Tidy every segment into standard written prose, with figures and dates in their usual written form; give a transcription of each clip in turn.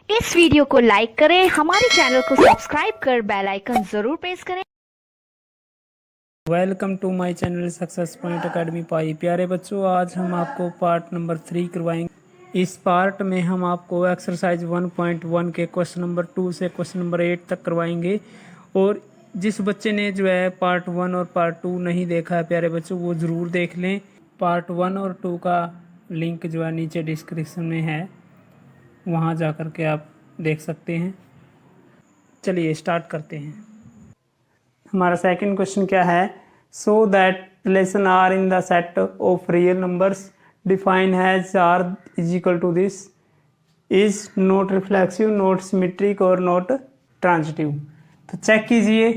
इस वीडियो को लाइक करें, हमारे चैनल को सब्सक्राइब कर बेल आइकन जरूर प्रेस करें। Welcome to my channel success point academy पाई। प्यारे बच्चों, आज हम आपको पार्ट नंबर 3 करवाएंगे। इस पार्ट में हम आपको एक्सरसाइज 1.1 के क्वेश्चन नंबर 2 से क्वेश्चन नंबर 8 तक करवाएंगे। और जिस बच्चे ने जो है पार्ट 1 और पार्ट 2 नहीं देखा है प्यारे बच्चों, वो ज़रूर देख लें। पार्ट 1 और 2 का लिंक जो है नीचे डिस्क्रिप्शन में है, वहाँ जा कर के आप देख सकते हैं। चलिए स्टार्ट करते हैं। हमारा सेकंड क्वेश्चन क्या है? So that relation R in the set of real numbers define has R is equal to this is not reflexive, not symmetric और नॉट ट्रांजिटिव। तो चेक कीजिए,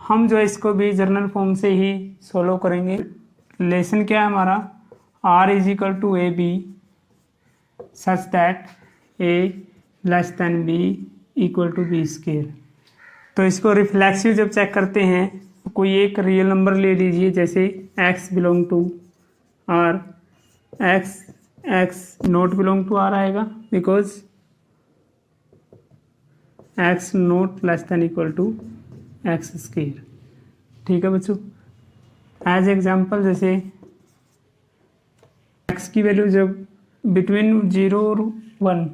हम जो इसको भी जर्नल फॉर्म से ही सोल्व करेंगे। रिलेशन क्या है हमारा? R is equal to a B such that A less than b equal to b square. तो इसको रिफ्लेक्सिव जब चेक करते हैं तो कोई एक रियल नंबर ले लीजिए, जैसे x belong to R, x not belong to R आएगा because x not less than equal to X square. ठीक है बच्चों, एज एग्जांपल जैसे x की वैल्यू जब बिटवीन 0 और 1,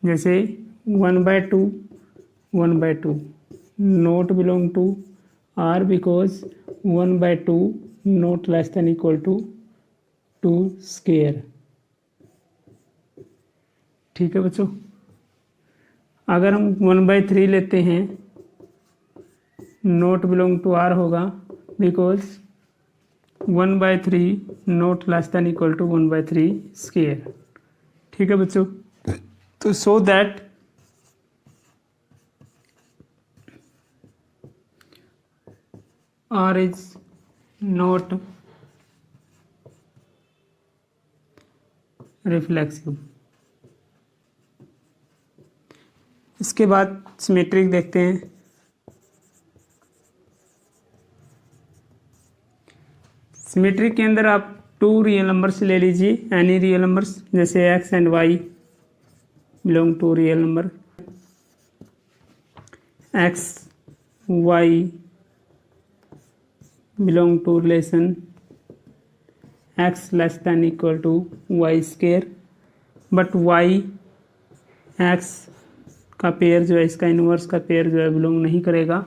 जैसे 1/2 1/2 not belong to R because 1/2 not less than equal to 2 square. ठीक है बच्चों, अगर हम 1/3 लेते हैं, नॉट बिलोंग टू आर होगा because 1/3 not less than equal to 1/3 square. ठीक है बच्चों, तो so that R is not reflexive। इसके बाद सिमेट्रिक देखते हैं। सिमेट्रिक के अंदर आप 2 रियल नंबर्स ले लीजिए, एनी रियल नंबर्स, जैसे x and y belong to real number, x y belong to relation x less than equal to y square, but y x का पेयर जो है, इसका इनवर्स का पेयर जो है बिलोंग नहीं करेगा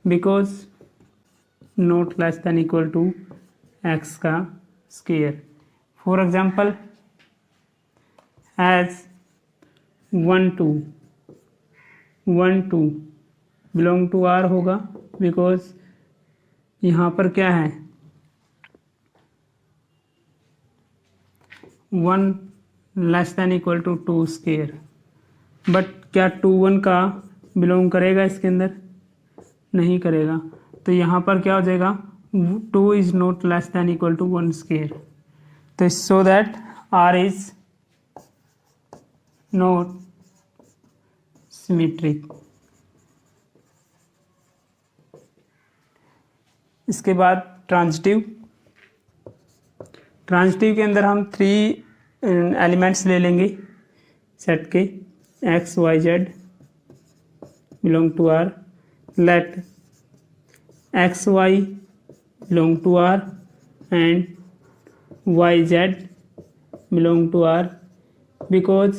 because not less than equal to x का square. For example as 1 2 belong to r होगा बिकॉज यहाँ पर क्या है, 1 less than equal to 2 square. But क्या 2 1 का बिलोंग करेगा इसके अंदर? नहीं करेगा। तो यहाँ पर क्या हो जाएगा, 2 is not less than equal to 1 square. तो so that R is not symmetric. इसके बाद ट्रांजिटिव के अंदर हम 3 एलिमेंट्स ले लेंगे सेट के, x y z belong to r। Let x y belong to r and y z belong to r because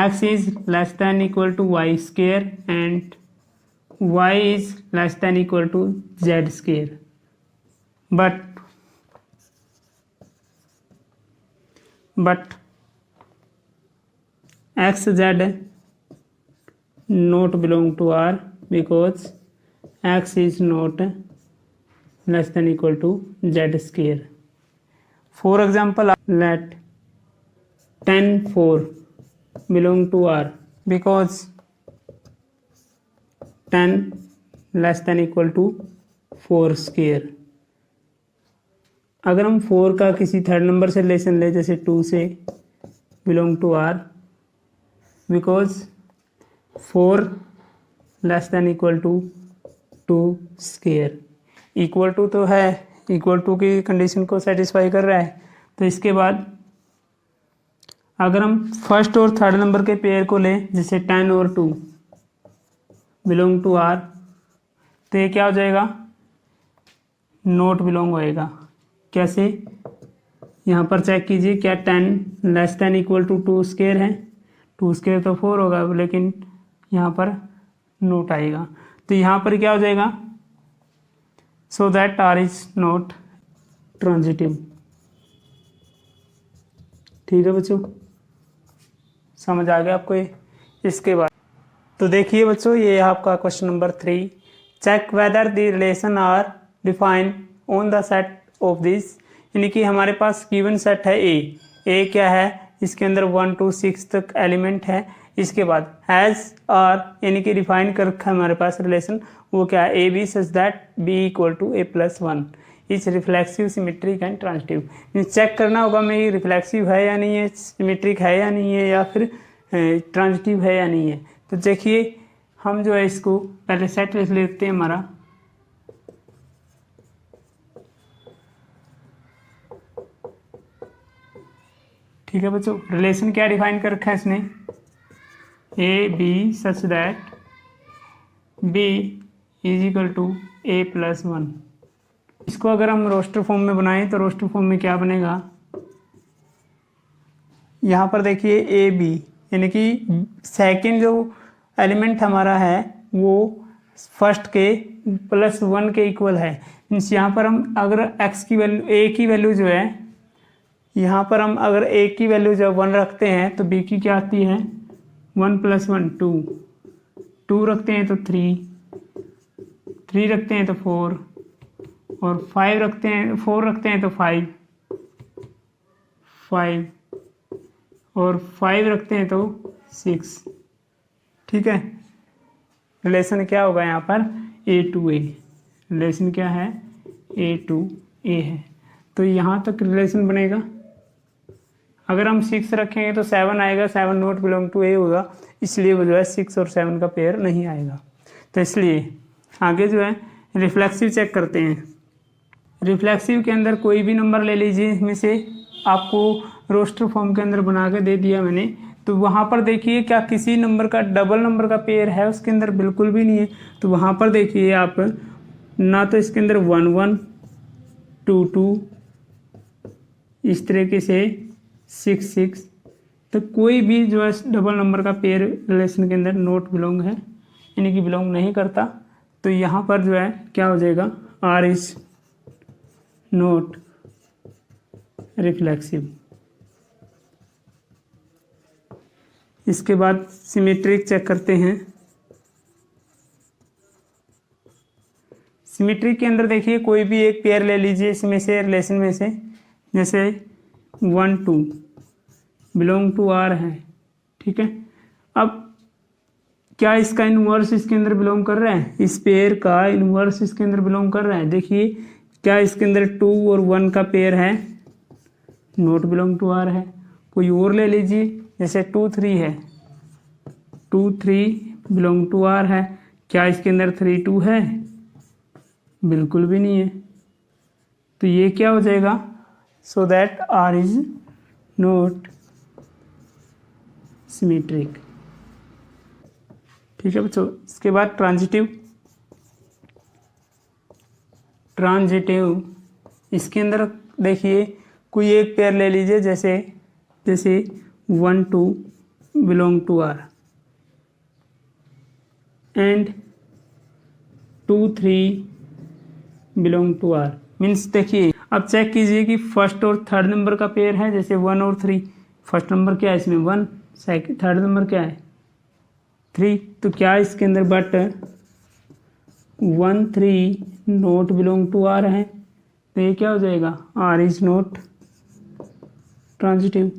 x is less than equal to y square and y is less than equal to z square, but x z not belong to r because x is not less than equal to z square. For example, let 10 4 belong to r because 10 less than equal to 4 square. अगर हम 4 का किसी third number से relation ले, जैसे 2 से belong to R because 4 less than equal to 2 square. Equal to तो है, इक्वल टू की कंडीशन को सेटिस्फाई कर रहा है। तो इसके बाद अगर हम फर्स्ट और थर्ड नंबर के पेयर को लें, जैसे 10 और 2 बिलोंग टू आर, तो ये क्या हो जाएगा, नोट बिलोंग होएगा। कैसे, यहाँ पर चेक कीजिए, क्या 10 less than equal to 2 square है, 2 स्क्वायर तो 4 होगा, लेकिन यहाँ पर नोट आएगा। तो यहाँ पर क्या हो जाएगा, so that R is not transitive. ठीक है बच्चों, समझ आ गया आपको ये। इसके बाद तो देखिए बच्चों, ये आपका question number 3, check whether the relation R define on the set of this. यानी कि हमारे पास गिवन सेट है ए क्या है, इसके अंदर 1 to 6 तक एलिमेंट है। इसके बाद हैज़ आर यानी कि डिफाइन कर रखा है हमारे पास रिलेशन, वो क्या है, a B such that b equal to a plus 1 is reflexive, symmetric and transitive. Check करना होगा मैं ये रिफ्लेक्सिव है या नहीं है, सिमेट्रिक है या नहीं है, या फिर ट्रांजिटिव है या नहीं है। तो देखिए हम जो है इसको पहले सेट लिख लेते हैं हमारा। ठीक है बच्चों, रिलेशन क्या डिफाइन कर रखा है इसने, a B such that b is equal to a plus 1। इसको अगर हम रोस्टर फॉर्म में बनाएं तो रोस्टर फॉर्म में क्या बनेगा, यहाँ पर देखिए ए बी यानी कि सेकंड जो एलिमेंट हमारा है वो फर्स्ट के प्लस 1 के इक्वल है। मीन्स यहाँ पर हम अगर एक्स की वैल्यू, ए की वैल्यू जो है, यहाँ पर हम अगर ए की वैल्यू जब 1 रखते हैं तो बी की क्या आती है, 1 + 1 2, 2 रखते हैं तो 3, 3 रखते हैं तो 4, और 5 रखते हैं, 4 रखते हैं तो 5, 5 और 5 रखते हैं तो 6। ठीक है, रिलेशन क्या होगा यहाँ पर, ए टू ए, रिलेशन क्या है, ए टू ए है। तो यहाँ तक रिलेशन बनेगा। अगर हम 6 रखेंगे तो 7 आएगा, 7 नॉट बिलोंग टू ए होगा, इसलिए वो जो है 6 और 7 का पेयर नहीं आएगा। तो इसलिए आगे जो है रिफ्लेक्सिव चेक करते हैं। रिफ्लेक्सिव के अंदर कोई भी नंबर ले लीजिए, इसमें से आपको रोस्टर फॉर्म के अंदर बना के दे दिया मैंने। तो वहाँ पर देखिए क्या किसी नंबर का डबल नंबर का पेयर है उसके अंदर, बिल्कुल भी नहीं है। तो वहाँ पर देखिए आप, ना तो इसके अंदर 1 1 2 2 इस तरीके से 6 6, तो कोई भी जो है डबल नंबर का पेयर रिलेशन के अंदर नॉट बिलोंग है, यानी कि बिलोंग नहीं करता। तो यहाँ पर जो है क्या हो जाएगा, आर इज नॉट रिफ्लेक्सिव। इसके बाद सिमेट्रिक चेक करते हैं। सिमेट्रिक के अंदर देखिए कोई भी एक पेयर ले लीजिए इसमें से, रिलेशन में से, जैसे 1 2 बिलोंग टू आर है। ठीक है, अब क्या इसका इनवर्स इसके अंदर बिलोंग कर रहा है, इस पेयर का इनवर्स इसके अंदर बिलोंग कर रहा है। देखिए क्या इसके अंदर 2 और 1 का पेयर है, नॉट बिलोंग टू आर है। कोई और ले लीजिए, जैसे 2 3 है, 2 3 बिलोंग टू आर है। क्या इसके अंदर 3 2 है, बिल्कुल भी नहीं है। तो ये क्या हो जाएगा, so that R is not symmetric. ठीक है बच्चों, इसके बाद ट्रांजिटिव। ट्रांजिटिव इसके अंदर देखिए कोई एक पेयर ले लीजिए, जैसे 1 2 belong to R and 2 3 belong to R. Means देखिए अब चेक कीजिए कि फर्स्ट और थर्ड नंबर का पेयर है, जैसे 1 और 3। फर्स्ट नंबर क्या है इसमें 1, सेकंड थर्ड नंबर क्या है 3। तो क्या इसके अंदर but 1 3 not belong to R है। तो ये क्या हो जाएगा, आर इज नॉट ट्रांजिटिव।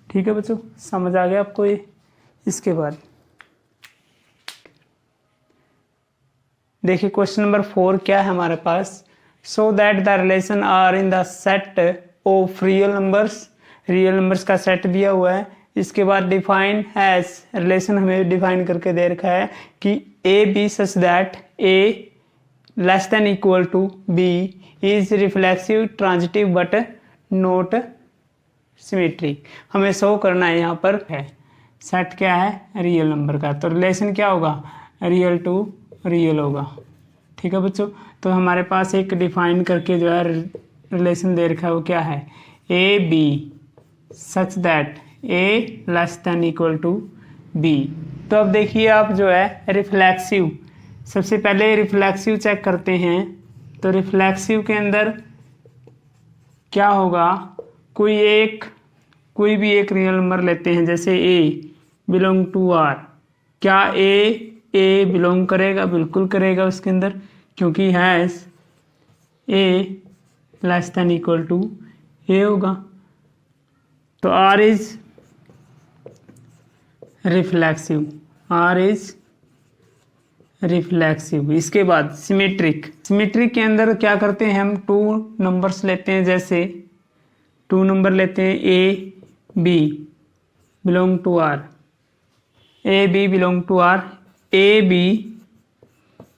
ठीक है बच्चों, समझ आ गया आपको ये। इसके बाद देखिए क्वेश्चन नंबर 4 क्या है हमारे पास, so that the relation R in the set of real numbers. Real numbers का सेट दिया हुआ है। इसके बाद डिफाइन हैज, रिलेशन हमें डिफाइन करके दे रखा है कि A B such that A less than equal to B is reflexive transitive but not symmetric, हमें शो करना है यहाँ पर है। सेट क्या है, रियल नंबर का, तो रिलेशन क्या होगा, रियल टू रियल होगा। ठीक है बच्चों, तो हमारे पास एक डिफाइन करके जो है रिलेशन दे रखा है, वो क्या है, a B such that A less than equal to b. तो अब देखिए आप जो है रिफ्लेक्सिव, सबसे पहले रिफ्लेक्सिव चेक करते हैं। तो रिफ्लेक्सिव के अंदर क्या होगा, कोई भी एक रियल नंबर लेते हैं, जैसे ए बिलोंग टू आर, क्या ए बिलोंग करेगा, बिल्कुल करेगा उसके अंदर, क्योंकि has A less than equal to A होगा। तो R is reflexive, R is reflexive. इसके बाद सिमेट्रिक, सिमेट्रिक के अंदर क्या करते हैं, हम टू नंबर्स लेते हैं, जैसे टू नंबर लेते हैं A B belong to R, a B belong to R, a b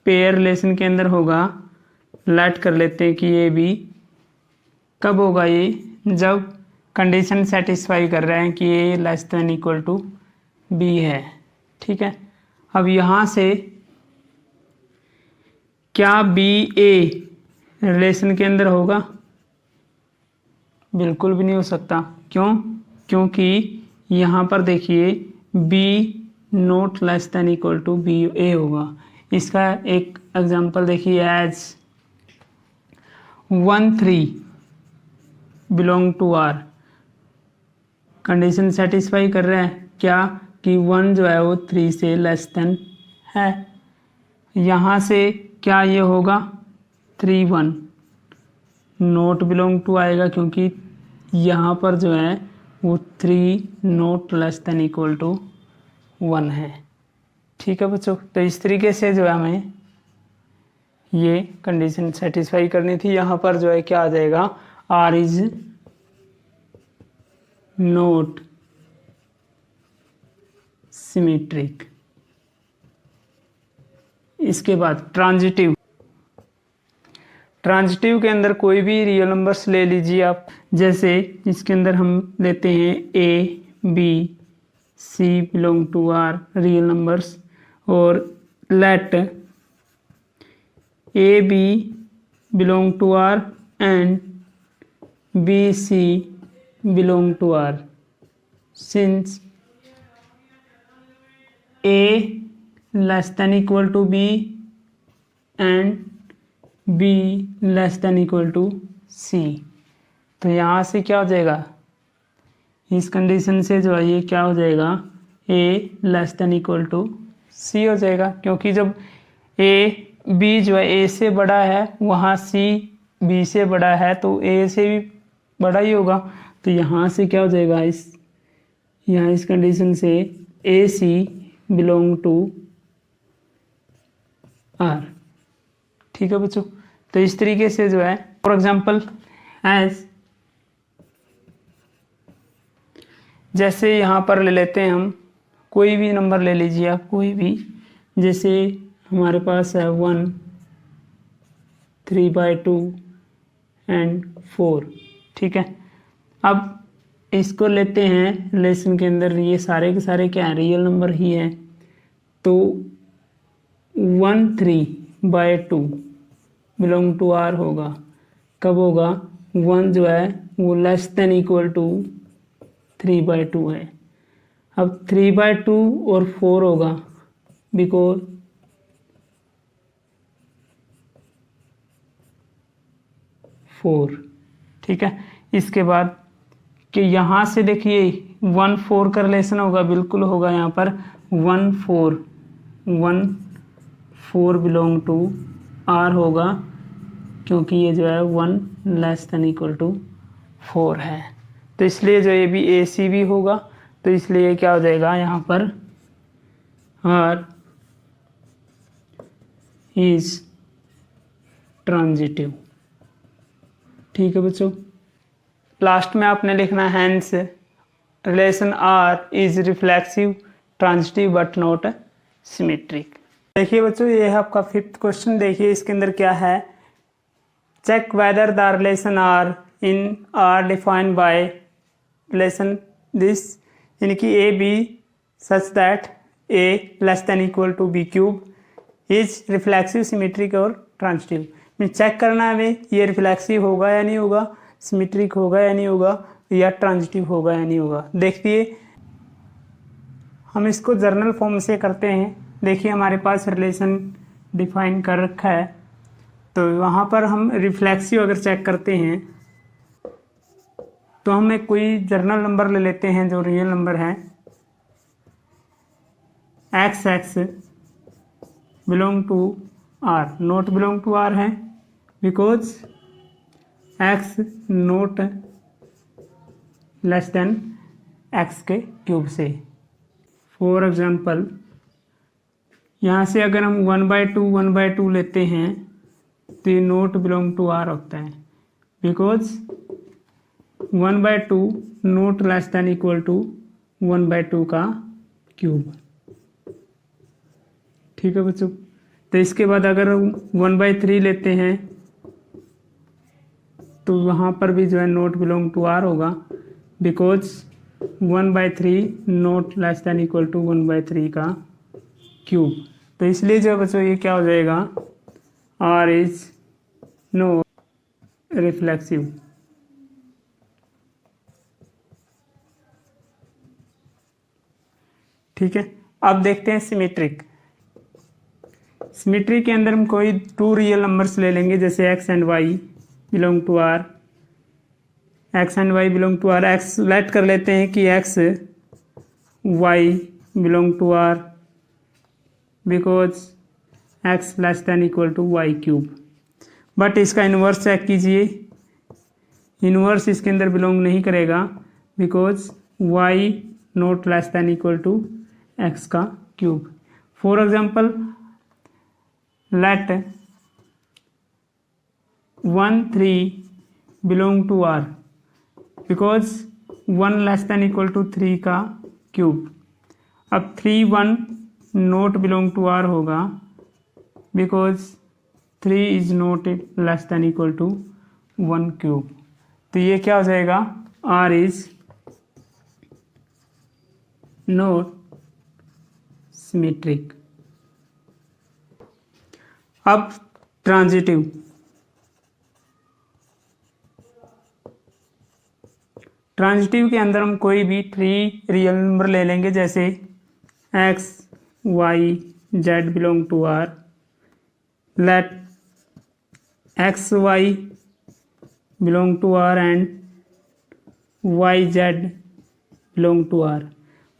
pair relation के अंदर होगा, लेट कर लेते हैं कि ए बी कब होगा, ये जब कंडीशन सेटिस्फाई कर रहे हैं कि A less than equal to B है। ठीक है, अब यहाँ से क्या बी ए रिलेशन के अंदर होगा, बिल्कुल भी नहीं हो सकता। क्यों, क्योंकि यहाँ पर देखिए B not less than equal to B A होगा। इसका एक एग्जांपल देखिए, as 1 3 belong to R, condition satisfy कर रहे हैं क्या, कि 1 जो है वो 3 से लेस देन है। यहाँ से क्या ये होगा, 3 1 नोट बिलोंग टू आएगा, क्योंकि यहाँ पर जो है वो 3 not less than equal to 1 है। ठीक है बच्चों, तो इस तरीके से जो है हमें ये कंडीशन सेटिस्फाई करनी थी। यहाँ पर जो है क्या आ जाएगा, आर इज नोट सिमेट्रिक। इसके बाद ट्रांजिटिव, ट्रांजिटिव के अंदर कोई भी रियल नंबर्स ले लीजिए आप, जैसे इसके अंदर हम लेते हैं ए B C belong to R real numbers, और let A B belong to R and B C belong to R, since A less than equal to B and B less than equal to C. तो यहाँ से क्या हो जाएगा, इस condition से जो है ये क्या हो जाएगा, ए लेस देन इक्वल टू सी हो जाएगा, क्योंकि जब ए बी जो है ए से बड़ा है, वहाँ सी बी से बड़ा है, तो ए से भी बड़ा ही होगा। तो यहाँ से क्या हो जाएगा, यहाँ इस कंडीशन से ए सी बिलोंग टू आर। ठीक है बच्चों, तो इस तरीके से जो है, फॉर एग्जाम्पल एज, जैसे यहाँ पर ले लेते हैं हम, कोई भी नंबर ले लीजिए आप, कोई भी, जैसे हमारे पास है 1 3/2 एंड 4। ठीक है, अब इसको लेते हैं रिलेशन के अंदर, ये सारे के सारे क्या है, रियल नंबर ही है। तो 1 3/2 बिलोंग टू आर होगा, कब होगा, 1 जो है वो लेस देन इक्वल टू 3/2 है। अब 3/2 और 4 होगा, बिकॉज 4। ठीक है, इसके बाद कि यहाँ से देखिए 1 4 का रिलेशन होगा, बिल्कुल होगा, यहाँ पर 1 4 बिलोंग टू आर होगा, क्योंकि ये जो है 1 लेस देन इक्वल टू 4 है। तो इसलिए जो ये भी ए सी भी होगा, तो इसलिए क्या हो जाएगा, यहाँ पर आर इज ट्रांजिटिव। ठीक है बच्चों, लास्ट में आपने लिखना है hence relation R is reflexive transitive but not symmetric. देखिए बच्चों, ये है आपका 5th क्वेश्चन। देखिए इसके अंदर क्या है, check whether the relation R in R defined by relation this, यानी कि A B such that A less than equal to b cube is reflexive, symmetric और ट्रांजिटिव। मैं चेक करना है हमें ये रिफ्लेक्सिव होगा या नहीं होगा, सिमेट्रिक होगा या नहीं होगा, या ट्रांजिटिव होगा या नहीं होगा। देखिए हम इसको जर्नल फॉर्म से करते हैं। देखिए हमारे पास रिलेशन डिफाइन कर रखा है, तो वहाँ पर हम रिफ्लेक्सिव अगर चेक करते हैं तो हम एक कोई जर्नल नंबर ले लेते हैं जो रियल नंबर है, X X belong to R, not belong to R है because X not less than X के क्यूब से। फॉर एग्जांपल यहाँ से अगर हम 1/2 लेते हैं तो ये नोट बिलोंग टू आर होता है because 1/2 not less than equal to 1/2 का क्यूब। ठीक है बच्चों। तो इसके बाद अगर 1/3 लेते हैं तो वहाँ पर भी जो है नोट बिलोंग टू आर होगा because 1/3 not less than equal to 1/3 का क्यूब। तो इसलिए जो बच्चों ये क्या हो जाएगा, आर इज नो रिफ्लेक्सिव। ठीक है। अब देखते हैं सिमेट्रिक। सिमेट्री के अंदर हम कोई 2 रियल नंबर्स ले लेंगे, जैसे X and Y belong to R, X and Y belong to R. X let कर लेते हैं कि X Y belong to R because X less than equal to Y cube. But इसका इन्वर्स चेक कीजिए, inverse इसके अंदर belong नहीं करेगा because Y not less than equal to X का cube. For example let 1 3 belong to R because 1 less than equal to 3 का cube. अब 3 1 not belong to R होगा because 3 is not less than equal to 1 cube. तो ये क्या हो जाएगा, R is not symmetric. अब ट्रांजिटिव। ट्रांजिटिव के अंदर हम कोई भी 3 रियल नंबर ले लेंगे, जैसे x y z belong to R. Let x Y belong to R and y z belong to R.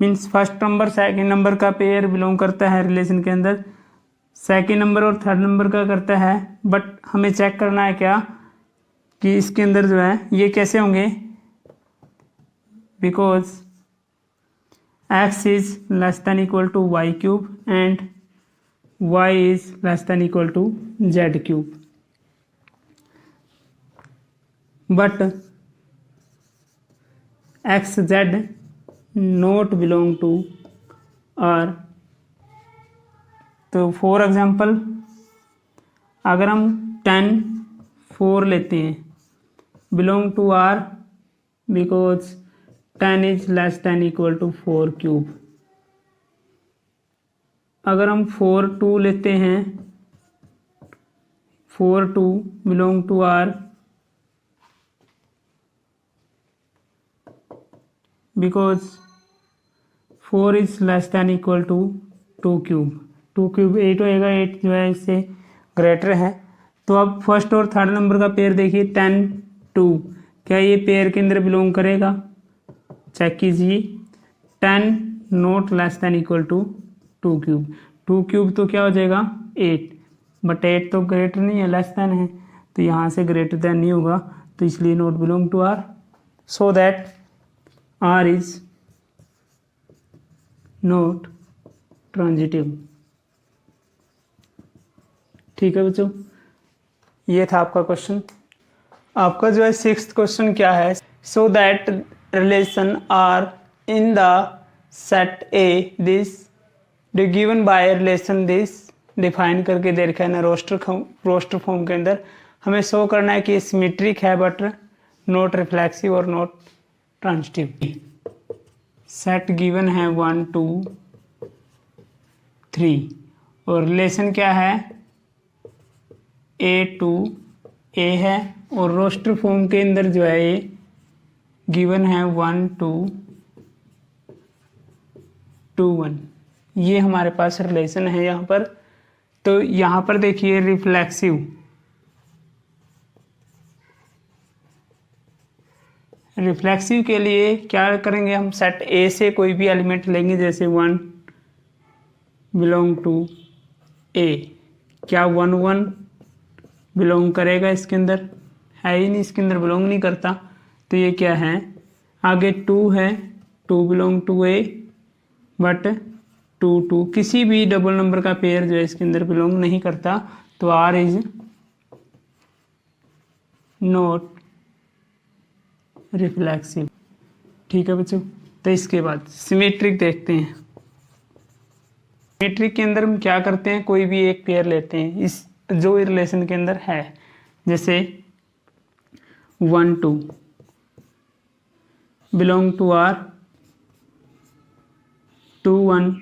Means first number second number का पेयर बिलोंग करता है रिलेशन के अंदर, सेकेंड नंबर और थर्ड नंबर का करता है। बट हमें चेक करना है क्या कि इसके अंदर जो है ये कैसे होंगे, because x is less than equal to Y cube and y is less than equal to z cube. But x z not belong to R. तो फॉर एग्जांपल अगर हम 10 4 लेते हैं belong to R because 10 is less than equal to 4 cube. अगर हम 4 2 लेते हैं 4 2 belong to R because 4 is less than equal to 2 cube. 2 cube 8 होएगा, 8 जो है इससे ग्रेटर है। तो अब फर्स्ट और थर्ड नंबर का पेयर देखिए 10 2, क्या ये पेयर के अंदर बिलोंग करेगा, चेक कीजिए। 10 not less than equal to 2 cube. 2 cube तो क्या हो जाएगा 8, बट 8 तो ग्रेटर नहीं है, लेस देन है, तो यहाँ से ग्रेटर देन नहीं होगा, तो इसलिए not belong to R. So that R is not transitive. ठीक है बच्चों, ये था आपका क्वेश्चन। आपका जो है 6th क्वेश्चन क्या है, so that relation R in the set A this given by relation this, define करके दे रखा है ना रोस्टर फॉर्म के अंदर। हमें शो करना है कि सिमेट्रिक है बट नोट रिफ्लेक्सिव और नोट ट्रांजिटिव। सेट गिवन है 1 2 3 और रिलेशन क्या है, ए टू ए है और रोस्टर फॉर्म के अंदर जो है ये गिवन है 1 2 2 1। ये हमारे पास रिलेशन है यहाँ पर। तो यहाँ पर देखिए रिफ्लेक्सिव, रिफ्लेक्सिव के लिए क्या करेंगे, हम सेट ए से कोई भी एलिमेंट लेंगे, जैसे 1 बिलोंग टू ए। क्या 1 1 बिलोंग करेगा इसके अंदर, है ही नहीं, इसके अंदर बिलोंग नहीं करता। तो ये क्या है, आगे 2 है, 2 बिलोंग टू ए, बट 2 2 किसी भी डबल नंबर का पेयर जो है इसके अंदर बिलोंग नहीं करता। तो आर इज नॉट रिफ्लेक्सिव। ठीक है बच्चों। तो इसके बाद सिमेट्रिक देखते हैं। सिमेट्रिक के अंदर हम क्या करते हैं, कोई भी एक पेयर लेते हैं इस जो रिलेशन के अंदर है, जैसे 1 2 belong to R, 2 1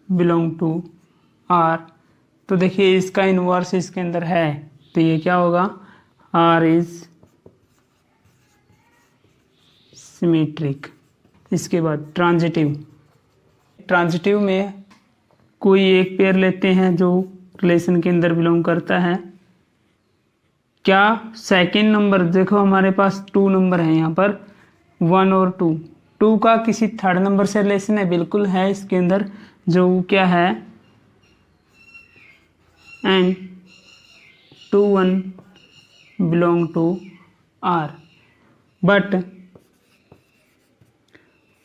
belong to R. तो देखिए इसका इनवर्स इसके अंदर है, तो ये क्या होगा, आर इज सिमेट्रिक। इसके बाद ट्रांजिटिव। ट्रांजिटिव में कोई एक पेयर लेते हैं जो रिलेशन के अंदर बिलोंग करता है। क्या सेकंड नंबर, देखो हमारे पास 2 नंबर है यहाँ पर, 1 और 2। 2 का किसी थर्ड नंबर से रिलेशन है, बिल्कुल है इसके अंदर, जो क्या है and 2 1 belong to R. But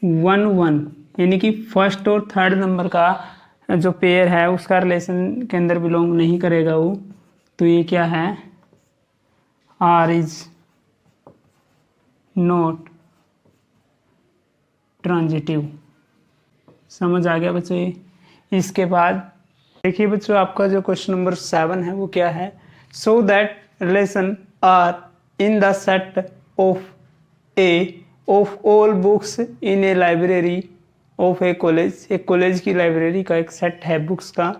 1 1 यानी कि फर्स्ट और थर्ड नंबर का जो पेयर है उसका रिलेशन के अंदर बिलोंग नहीं करेगा वो। तो ये क्या है, आर इज नॉट ट्रांजिटिव। समझ आ गया बच्चों ये। इसके बाद देखिए बच्चों, आपका जो क्वेश्चन नंबर 7 है वो क्या है, so that relation R in the set of A of all books in a library of a college. एक कॉलेज की लाइब्रेरी का एक सेट है बुक्स का,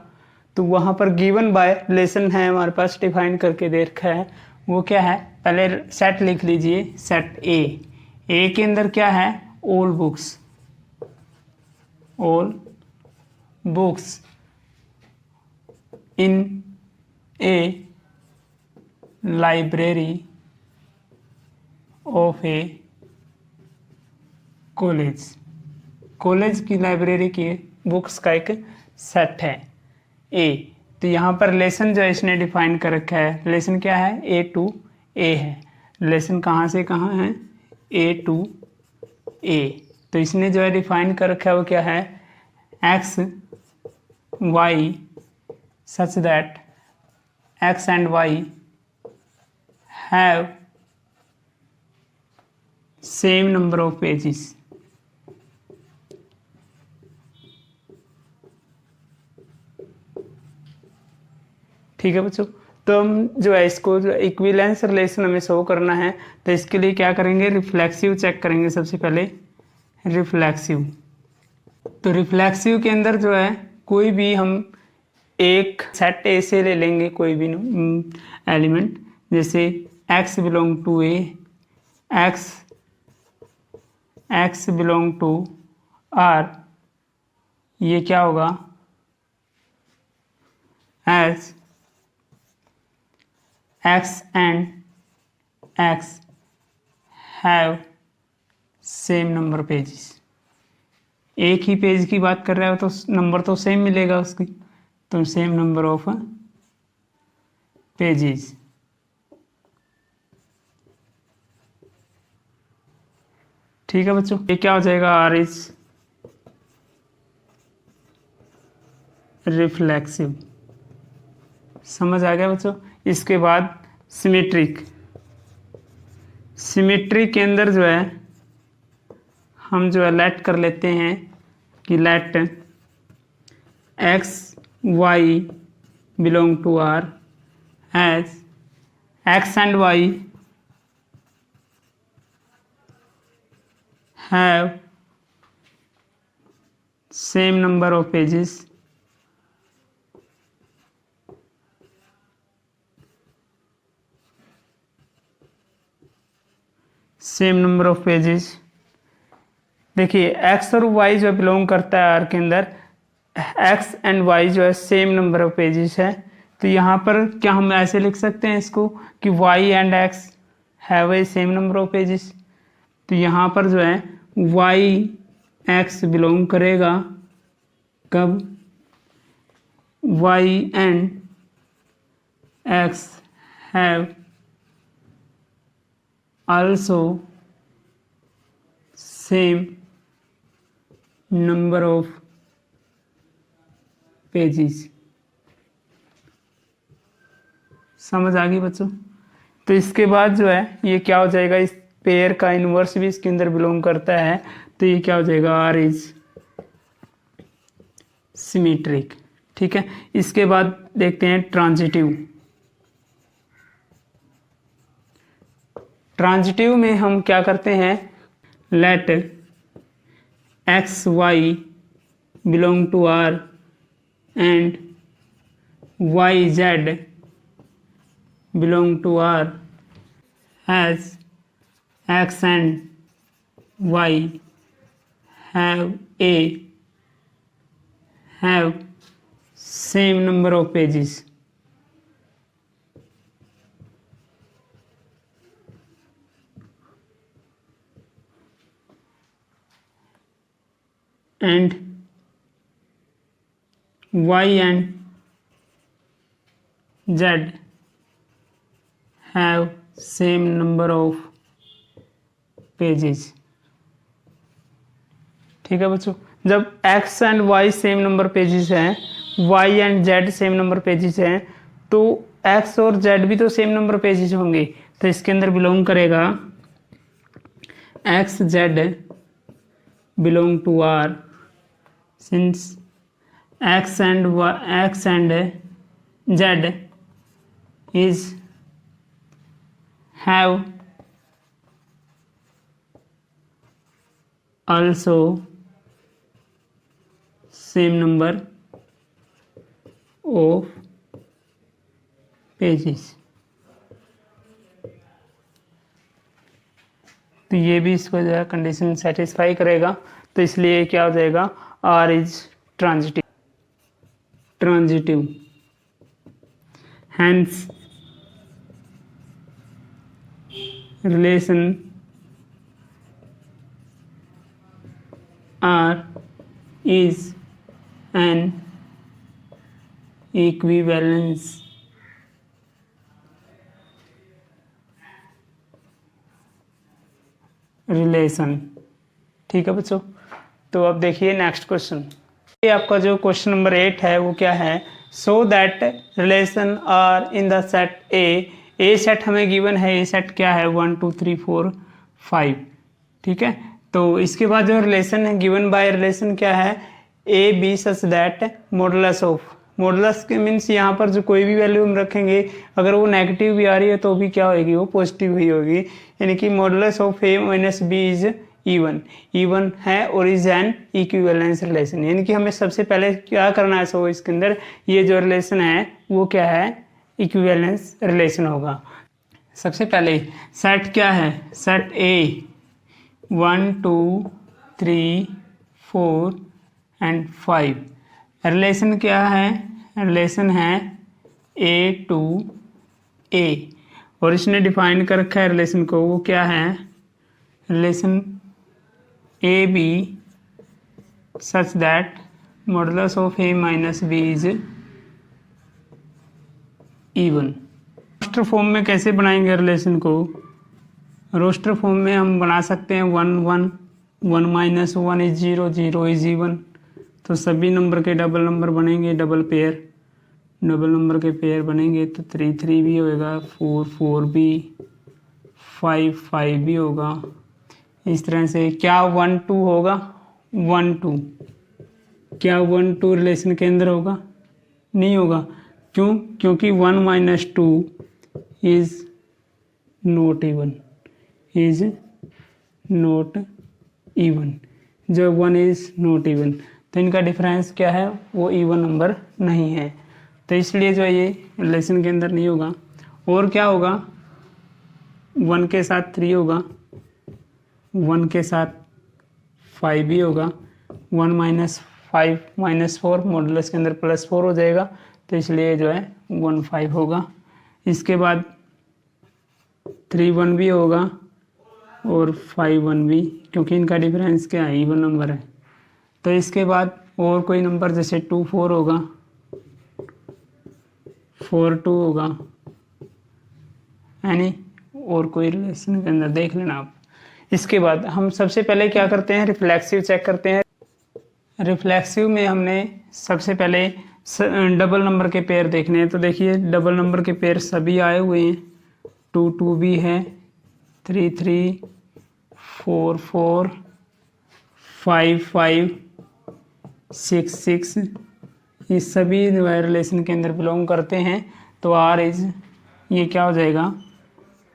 तो वहाँ पर गिवन बाय रिलेशन है हमारे पास, डिफाइन करके दे रखा है। वो क्या है, पहले सेट लिख लीजिए, सेट ए के अंदर क्या है, all books, all books in a library of a college. College की लाइब्रेरी की बुक्स का एक सेट है ए। तो यहाँ पर रिलेशन जो है इसने डिफाइन कर रखा है, रिलेशन क्या है, ए टू ए है। रिलेशन कहाँ से कहाँ है, ए टू ए। तो इसने जो है डिफाइन कर रखा है वो क्या है, x y such that x and y have same number of pages. ठीक है बच्चों। तो हम जो है इसको जो इक्विवेलेंस रिलेशन हमें शो करना है, तो इसके लिए क्या करेंगे, रिफ्लेक्सिव चेक करेंगे सबसे पहले, रिफ्लेक्सिव। तो रिफ्लेक्सिव के अंदर जो है कोई भी हम एक सेट ए से ले लेंगे कोई भी एलिमेंट, जैसे x belong to A, x belong to r। ये क्या होगा, as x and x have same number pages. एक ही पेज की बात कर रहा है तो नंबर तो सेम मिलेगा उसकी, तो सेम नंबर ऑफ पेजेस। ठीक है बच्चों, ये क्या हो जाएगा, आर इज रिफ्लेक्सिव। समझ आ गया बच्चों। इसके बाद सिमेट्रिक। सिमेट्रिक के अंदर जो है हम जो है लेट कर लेते हैं कि let x Y belong to R as x and y have same number of pages, same number of pages. देखिए एक्स और वाई जो बिलोंग करता है आर के अंदर, एक्स एंड वाई जो है सेम नंबर ऑफ पेजेस है, तो यहाँ पर क्या हम ऐसे लिख सकते हैं इसको कि y and x have a same number of pages. तो यहाँ पर जो है वाई एक्स बिलोंग करेगा कब, y and x have also same number of pages। समझ आ गई बच्चों। तो इसके बाद जो है ये क्या हो जाएगा, इस पेयर का इनवर्स भी इसके अंदर बिलोंग करता है, तो ये क्या हो जाएगा, आर इज सिमेट्रिक। ठीक है, इसके बाद देखते हैं ट्रांजिटिव। ट्रांजिटिव में हम क्या करते हैं, let x Y belong to R and y z belong to R as x and y have same number of pages. And y and z have same number of pages। ठीक है बच्चों, जब x and y same number pages हैं, y and z same number pages हैं, तो x और z भी तो सेम नंबर पेजेस होंगे, तो इसके अंदर बिलोंग करेगा x z belong to r, since x and z is have also same number of pages। तो ये भी इसको जो है कंडीशन सेटिस्फाई करेगा, तो इसलिए क्या हो जाएगा, R is transitive. Hence relation R is an equivalence relation. ठीक है बच्चों, तो अब देखिए नेक्स्ट क्वेश्चन। ये आपका जो क्वेश्चन नंबर 8 है वो क्या है, so that relation R in the set A set हमें गिवन है, ए सेट क्या है 1 2 3 4 5। ठीक है, तो इसके बाद जो रिलेशन है गिवन बाय रिलेशन क्या है, a B such that modulus of, modulus के मीन्स यहाँ पर जो कोई भी वैल्यू हम रखेंगे अगर वो नेगेटिव भी आ रही है तो भी क्या होगी, वो पॉजिटिव ही होगी, यानी कि modulus of a minus b is even है और इज एन इक्विवेलेंस रिलेशन। यानी कि हमें सबसे पहले क्या करना है, सो इसके अंदर ये जो रिलेशन है वो क्या है, इक्विवेलेंस रिलेशन होगा। सबसे पहले सेट क्या है, सेट ए 1 2 3 4 एंड 5। रिलेशन क्या है, रिलेशन है ए टू ए, और इसने डिफाइन कर रखा है रिलेशन को, वो क्या है, relation a B such that modulus of a minus b is even. Roster form में कैसे बनाएंगे रिलेशन को, रोस्टर फॉर्म में हम बना सकते हैं 1 1 1 माइनस 1 इज 0 0 इज इवन, तो सभी नंबर के डबल नंबर बनेंगे, डबल नंबर के पेयर बनेंगे, तो 3 3 भी होगा, 4 4 भी, 5 5 भी होगा। इस तरह से क्या 1 2 होगा, 1 2, क्या 1 2 रिलेशन के अंदर होगा, नहीं होगा, क्यों, क्योंकि 1 माइनस 2 इज नॉट इवन, जो 1 इज नॉट इवन, तो इनका डिफरेंस क्या है, वो इवन नंबर नहीं है, तो इसलिए जो है ये रिलेशन के अंदर नहीं होगा। और क्या होगा, 1 के साथ 3 होगा, 1 के साथ 5 भी होगा, 1 माइनस 5 माइनस 4 मॉडुलस के अंदर प्लस 4 हो जाएगा, तो इसलिए जो है 1 5 होगा। इसके बाद 3 1 भी होगा और 5 1 भी, क्योंकि इनका डिफरेंस क्या है, इवन नंबर है। तो इसके बाद और कोई नंबर जैसे 2 4 होगा, 4 2 होगा, यानी और कोई रिलेशन के अंदर देख लेना आप। इसके बाद हम सबसे पहले क्या करते हैं, रिफ्लेक्सिव चेक करते हैं। रिफ्लेक्सिव में हमने सबसे पहले डबल नंबर के पेयर देखने हैं, तो देखिए डबल नंबर के पेयर सभी आए हुए हैं, 2 2 भी है, 3 3 4 4 5 5 6 6, ये सभी जो है रिलेशन के अंदर बिलोंग करते हैं। तो आर इज, ये क्या हो जाएगा,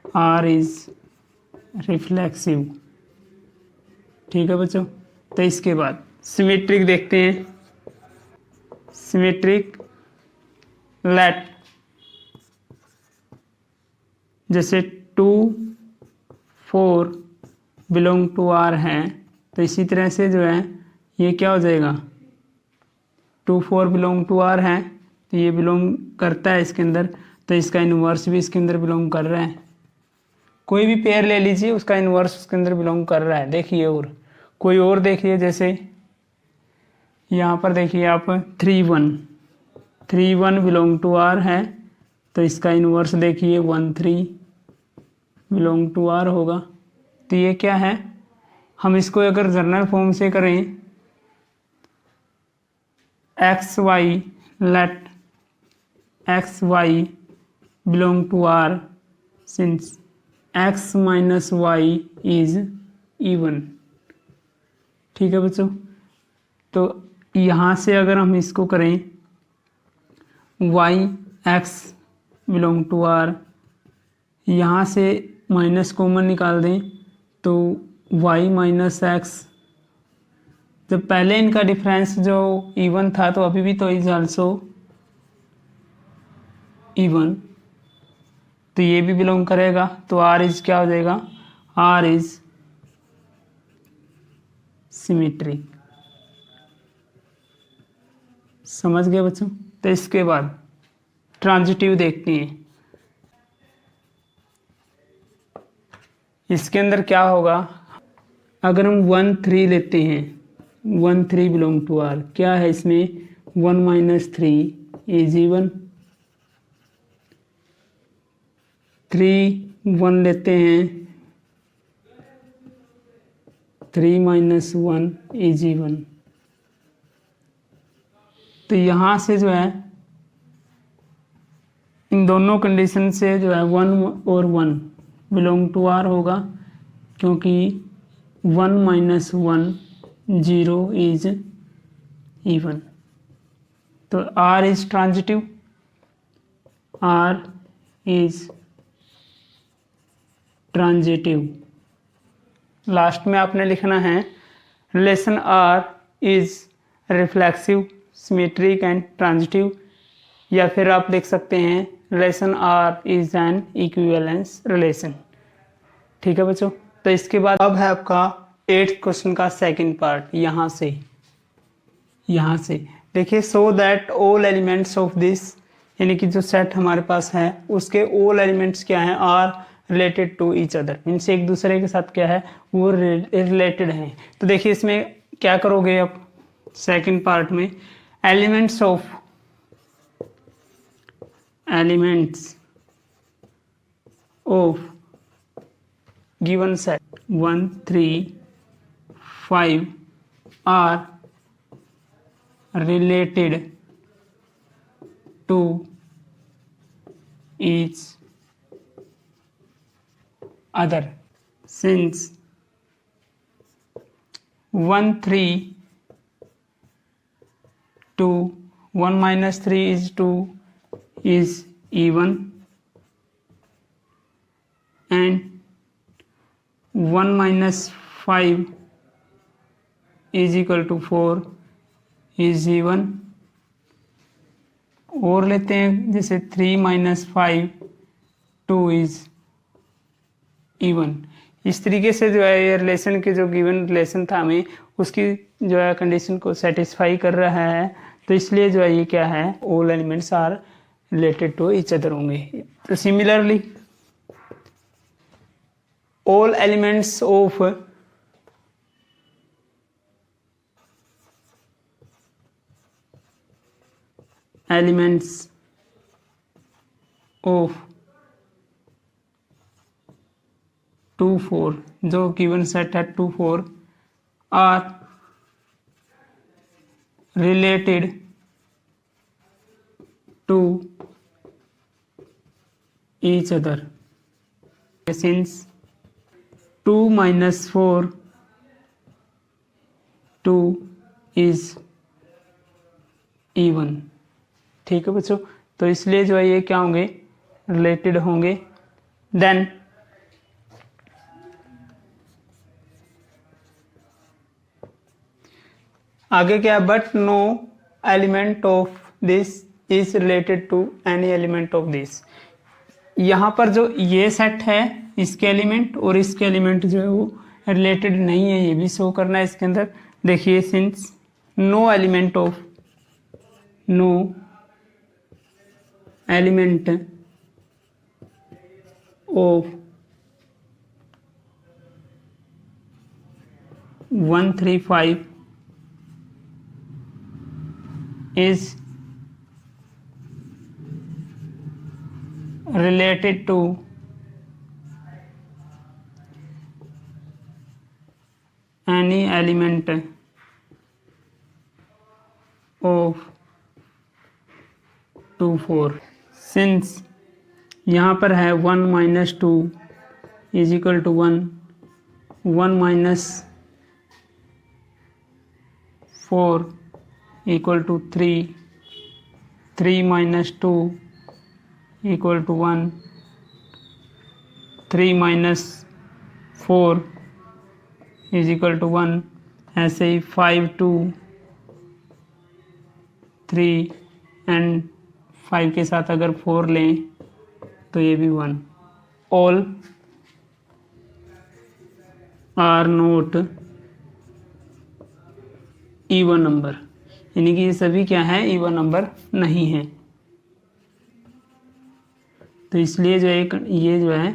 आर इज रिफ्लेक्सिव। ठीक है बच्चों, तो इसके बाद सिमेट्रिक देखते हैं। सिमेट्रिक लेट, जैसे 2 4 बिलोंग टू आर है, तो इसी तरह से जो है ये क्या हो जाएगा, 2 4 बिलोंग टू आर है, तो ये बिलोंग करता है इसके अंदर, तो इसका इनवर्स भी इसके अंदर बिलोंग कर रहा है। कोई भी पेयर ले लीजिए, उसका इनवर्स उसके अंदर बिलोंग कर रहा है। देखिए और कोई और देखिए, जैसे यहाँ पर देखिए आप 3 1 बिलोंग टू आर है, तो इसका इनवर्स देखिए 1 3 बिलोंग टू आर होगा। तो ये क्या है, हम इसको अगर जनरल फॉर्म से करें, x y let x Y belong to R since x minus y is even. ठीक है बच्चों, तो यहाँ से अगर हम इसको करें, y x belong to r, यहाँ से माइनस कॉमन निकाल दें तो y माइनस एक्स, जब पहले इनका डिफरेंस जो इवन था, तो अभी भी तो इज आल्सो इवन, तो ये भी बिलोंग करेगा। तो आर इज क्या हो जाएगा, आर इज सिमेट्रिक। समझ गए बच्चों। तो इसके बाद ट्रांजिटिव देखते हैं। इसके अंदर क्या होगा, अगर हम 1 3 लेते हैं, 1 3 बिलोंग टू आर, क्या है इसमें, 1 माइनस 3 इज इवन। 3 1 लेते हैं, 3 माइनस 1 इज इवन। तो यहाँ से जो है इन दोनों कंडीशन से जो है 1 और 1 बिलोंग टू आर होगा, क्योंकि 1 माइनस 1 0 इज इवन। तो R is transitive, R is transitive. Last में आपने लिखना है relation R is reflexive, symmetric and transitive, या फिर आप लिख सकते हैं relation R is an equivalence relation. ठीक है बच्चों, तो इसके बाद अब है आपका 8th क्वेश्चन का सेकंड पार्ट। यहाँ से देखिए, so that all elements of this, यानी कि जो सेट हमारे पास है उसके ऑल एलिमेंट्स क्या हैं, are related to each other, इनसे एक दूसरे के साथ क्या है, वो रिलेटेड हैं। तो देखिए इसमें क्या करोगे आप, सेकंड पार्ट में elements of given set 1 3 5 are related to each other, since 1 3 2 1 minus 3 is 2 is even, and 1 minus 5 is equal to 4 is even. और लेते हैं जैसे 3 माइनस 5 2 इज इवन। इस तरीके से जो है ये रिलेशन के जो गिवन रिलेशन था हमें उसकी जो है कंडीशन को सेटिस्फाई कर रहा है, तो इसलिए जो है ये क्या है, all elements are related to each other होंगे। तो similarly all elements of elements of 2 4 जो गिवन सेट है 2 4 are related to each other since 2 minus 4 2 is even। ठीक है बच्चों, तो इसलिए जो है ये क्या होंगे, रिलेटेड होंगे। देन आगे क्या है, but no element of this is related to any element of this. यहाँ पर जो ये सेट है इसके एलिमेंट और इसके एलिमेंट जो है वो रिलेटेड नहीं है, ये भी शो करना है इसके अंदर। देखिए since no element of no element of 1 3 5 is related to any element of 2 4। since यहाँ पर है 1 minus 2 is equal to 1 1 minus 4 equal to 3 3 minus 2 equal to 1 3 minus 4 is equal to 1। ऐसे ही 5 2 3 एंड 5 के साथ अगर 4 लें तो ये भी 1। All are not even number, यानी कि ये सभी क्या है, इवन नंबर नहीं है। तो इसलिए जो एक ये जो है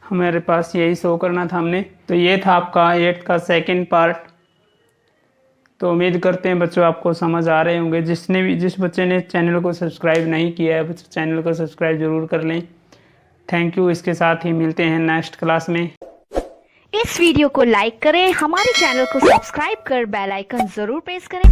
हमारे पास यही शो करना था हमने। तो ये था आपका 8th का सेकंड पार्ट। तो उम्मीद करते हैं बच्चों आपको समझ आ रहे होंगे। जिस बच्चे ने चैनल को सब्सक्राइब नहीं किया है बच्चों चैनल को सब्सक्राइब जरूर कर लें। Thank you. इसके साथ ही मिलते हैं नेक्स्ट क्लास में। इस वीडियो को लाइक करें, हमारे चैनल को सब्सक्राइब कर बेल आइकन जरूर प्रेस करें।